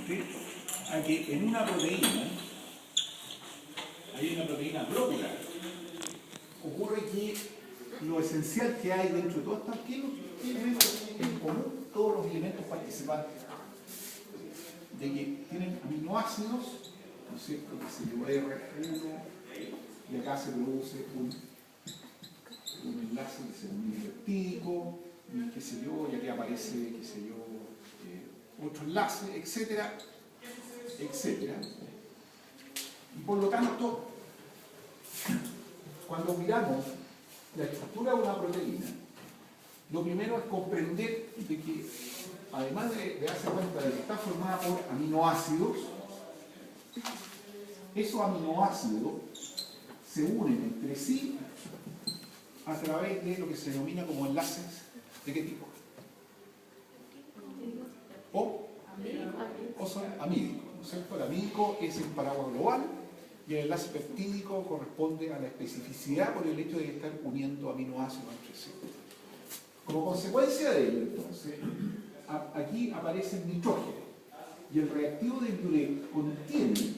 ¿sí? A que en una proteína, hay una proteína globular, ocurre que lo esencial que hay dentro de todos estos elementos en común, todos los elementos participantes, de que tienen aminoácidos, ¿no es cierto?, que se lleva R1, y acá se produce un enlace que se une peptídico, y qué sé yo, y aquí aparece, qué sé yo, otro enlace, etcétera, etcétera. Y por lo tanto, cuando miramos la estructura de una proteína, lo primero es comprender de que, además de darse cuenta de que está formada por aminoácidos, esos aminoácidos se unen entre sí a través de lo que se denomina como enlaces ¿de qué tipo? O son amídicos, ¿no es cierto? El amídico es el paraguas global y el enlace peptídico corresponde a la especificidad por el hecho de estar uniendo aminoácidos entre sí. Como consecuencia de ello, entonces, aquí aparece el nitrógeno y el reactivo de Biuret contiene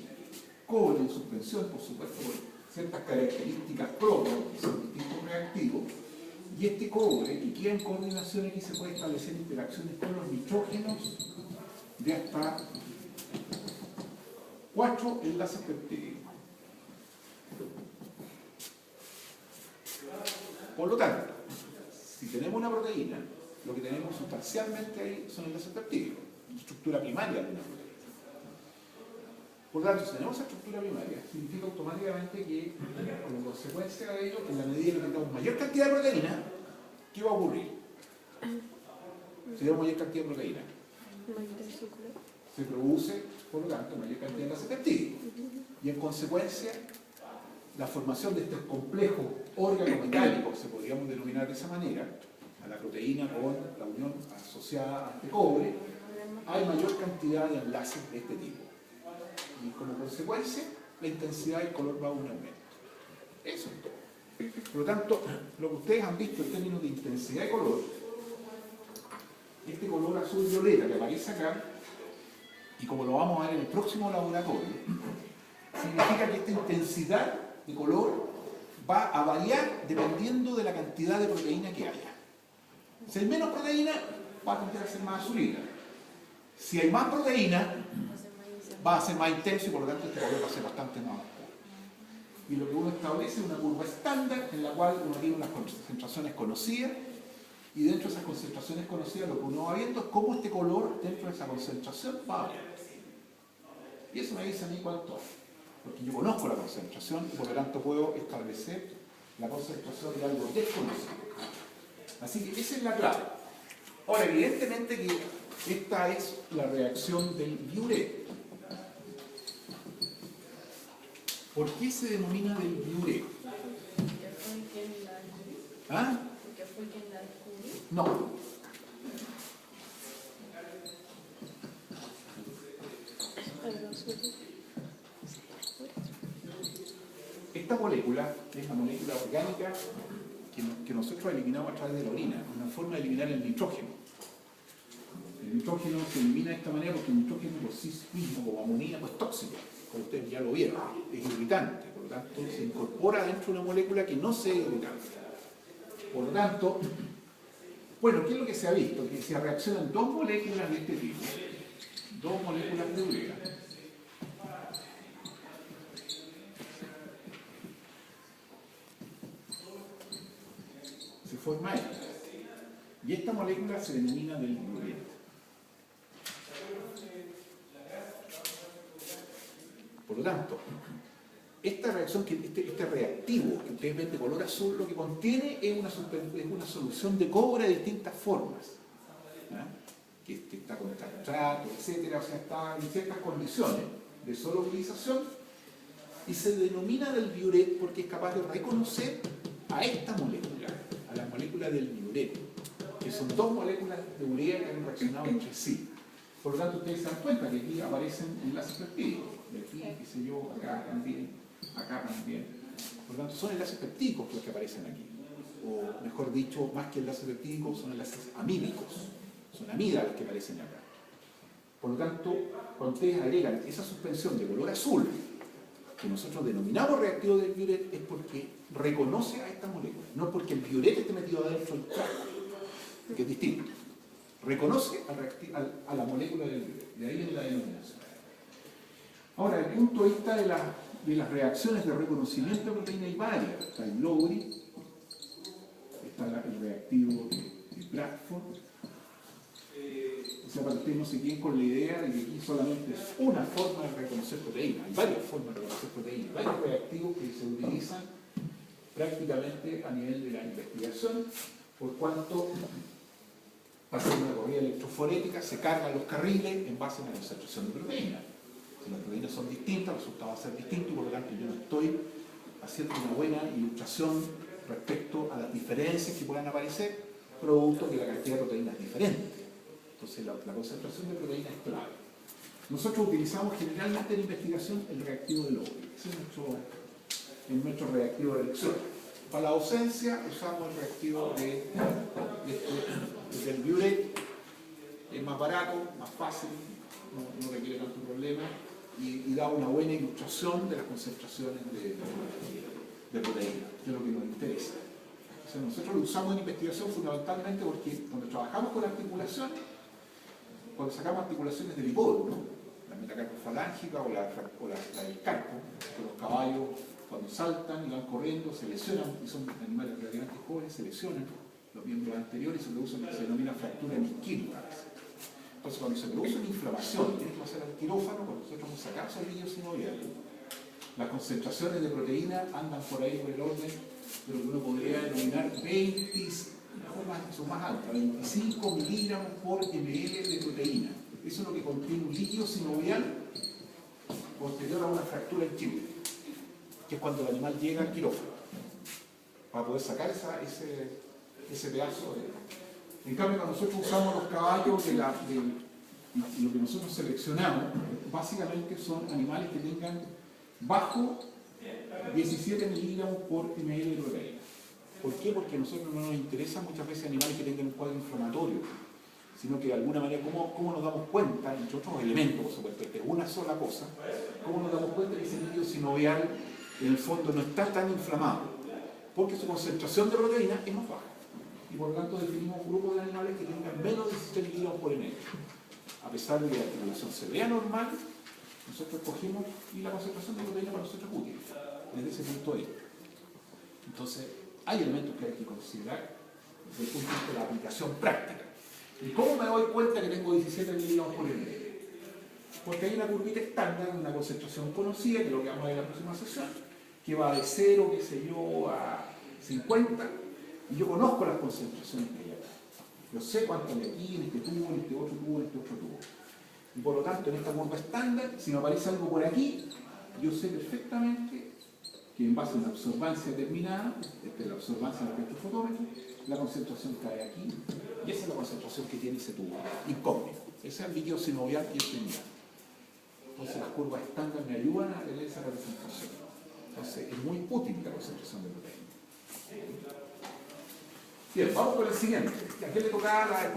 cobre en suspensión, por supuesto, por ciertas características propias, que son distintos reactivos, y este cobre que queda en coordinación aquí se puede establecer interacciones con los nitrógenos de hasta 4 enlaces peptídicos. Por lo tanto, si tenemos una proteína, lo que tenemos sustancialmente ahí son enlaces peptídicos, estructura primaria de una proteína. Por lo tanto, si tenemos esa estructura primaria, significa automáticamente que, como consecuencia de ello, en la medida que tengamos mayor cantidad de proteína, ¿qué va a ocurrir? Si tenemos mayor cantidad de proteína, se produce, por lo tanto, mayor cantidad de enlaces peptídicos. Y en consecuencia, la formación de estos complejos órgano-metálicos, se podríamos denominar de esa manera, a la proteína con la unión asociada a este cobre, hay mayor cantidad de enlaces de este tipo. Y como consecuencia, la intensidad del color va a un aumento. Eso es todo. Por lo tanto, lo que ustedes han visto en términos de intensidad de color, este color azul-violeta que aparece acá, y como lo vamos a ver en el próximo laboratorio, significa que esta intensidad de color va a variar dependiendo de la cantidad de proteína que haya. Si hay menos proteína, va a tender a ser más azulita. Si hay más proteína, va a ser más intenso y por lo tanto este color va a ser bastante más oscuro. Y lo que uno establece es una curva estándar en la cual uno tiene unas concentraciones conocidas y dentro de esas concentraciones conocidas lo que uno va viendo es cómo este color dentro de esa concentración va a variar. Y eso me dice a mí cuánto hay. Porque yo conozco la concentración y por lo tanto puedo establecer la concentración de algo desconocido. Así que esa es la clave. Ahora, evidentemente que esta es la reacción del Biuret. ¿Por qué se denomina del Biuret? ¿Ah? No. Esta molécula es la molécula orgánica que nosotros eliminamos a través de la orina, una forma de eliminar el nitrógeno. El nitrógeno se elimina de esta manera porque el nitrógeno por sí mismo, como amoníaco, es tóxico, como ustedes ya lo vieron, es irritante, por lo tanto se incorpora dentro de una molécula que no sea irritante. Por lo tanto, bueno, ¿qué es lo que se ha visto? Que se reaccionan dos moléculas de este tipo, dos moléculas de urea. Se forma esta. Y esta molécula se denomina del Biuret. Por lo tanto, esta reacción, este reactivo que ustedes ven de color azul, lo que contiene es una solución de cobre de distintas formas. Que está con tartrato, etcétera, o sea, está en ciertas condiciones de solubilización y se denomina del Biuret porque es capaz de reconocer a esta molécula, a la molécula del Biuret, que son dos moléculas de urea que han reaccionado entre sí. Por lo tanto, ustedes se dan cuenta que aquí aparecen enlaces peptídicos, de aquí, qué sé yo, acá también, acá también. Por lo tanto, son enlaces peptídicos los que aparecen aquí. O mejor dicho, más que enlaces peptídicos, son enlaces amídicos. Son amidas las que aparecen acá. Por lo tanto, cuando ustedes agregan esa suspensión de color azul, que nosotros denominamos reactivo del Biuret, es porque reconoce a esta molécula, no porque el Biuret esté metido adentro del trago, que es distinto. Reconoce a la molécula del Biuret, de ahí es la denominación. Ahora, desde el punto de vista de las reacciones de reconocimiento de proteína hay varias. Está el Lowry, está el reactivo de Bradford. O sea, para que ustedes no se queden con la idea de que aquí solamente es una forma de reconocer proteínas. Hay varias formas de reconocer proteínas, varios reactivos que se utilizan prácticamente a nivel de la investigación, por cuanto pasa una corrida electroforética, se cargan los carriles en base a una concentración de proteínas. Si las proteínas son distintas, el resultado va a ser distinto y por lo tanto yo no estoy haciendo una buena ilustración respecto a las diferencias que puedan aparecer producto de que la cantidad de proteínas es diferente. Entonces la concentración de proteínas es clave. Nosotros utilizamos generalmente en investigación el reactivo de Lowry. Ese es nuestro reactivo de elección. Para la ausencia usamos el reactivo del Biuret. Es más barato, más fácil, no requiere tanto problema y da una buena ilustración de las concentraciones de proteínas, que es lo que nos interesa. O sea, nosotros lo usamos en investigación fundamentalmente porque cuando trabajamos con articulaciones, cuando sacamos articulaciones del hipódromo, la metacarpofalángica o la del carpo, que los caballos cuando saltan y van corriendo se lesionan, y son animales relativamente jóvenes, se lesionan los miembros anteriores y se produce lo que se denomina fractura isquímica. Entonces cuando se produce una inflamación, tiene que pasar al quirófano, cuando nosotros nos sacamos el líquido sinovial, las concentraciones de proteína andan por ahí por el orden de lo que uno podría denominar 20, son más altas, 25 miligramos por ml de proteína. Eso es lo que contiene un líquido sinovial posterior a una fractura isquímica, que es cuando el animal llega al quirófano, para poder sacar ese pedazo de... En cambio, cuando nosotros usamos los caballos lo que nosotros seleccionamos, básicamente son animales que tengan bajo 17 miligramos por ml de proteína. ¿Por qué? Porque a nosotros no nos interesan muchas veces animales que tengan un cuadro inflamatorio, sino que de alguna manera, ¿cómo nos damos cuenta, entre otros elementos, por supuesto, que es una sola cosa, cómo nos damos cuenta que ese líquido sinovial en el fondo no está tan inflamado? Porque su concentración de proteína es más baja. Y por lo tanto definimos un grupo de animales que tengan menos de 17 miligramos por ml. A pesar de que la articulación se vea normal, nosotros cogimos y la concentración de proteína para nosotros es útil, desde ese punto de vista. Entonces, hay elementos que hay que considerar desde el punto de vista de la aplicación práctica. ¿Y cómo me doy cuenta que tengo 17 miligramos por ml? Porque hay una curvita estándar, una concentración conocida, que es lo que vamos a ver en la próxima sesión, que va de 0, qué sé yo, a 50, y yo conozco las concentraciones que hay acá. Yo sé cuánto hay aquí, en este tubo, en este otro tubo, en este otro tubo. Y por lo tanto, en esta curva estándar, si me aparece algo por aquí, yo sé perfectamente que en base a una absorbancia determinada, la absorbancia del espectrofotómetro, la concentración cae aquí, y esa es la concentración que tiene ese tubo, incógnito. Ese es el líquido sinovial y el terminal. Entonces las curvas estándar me ayudan a tener esa representación. Entonces es muy útil la concentración de proteína. Bien, vamos con el siguiente. ¿A qué le tocaba la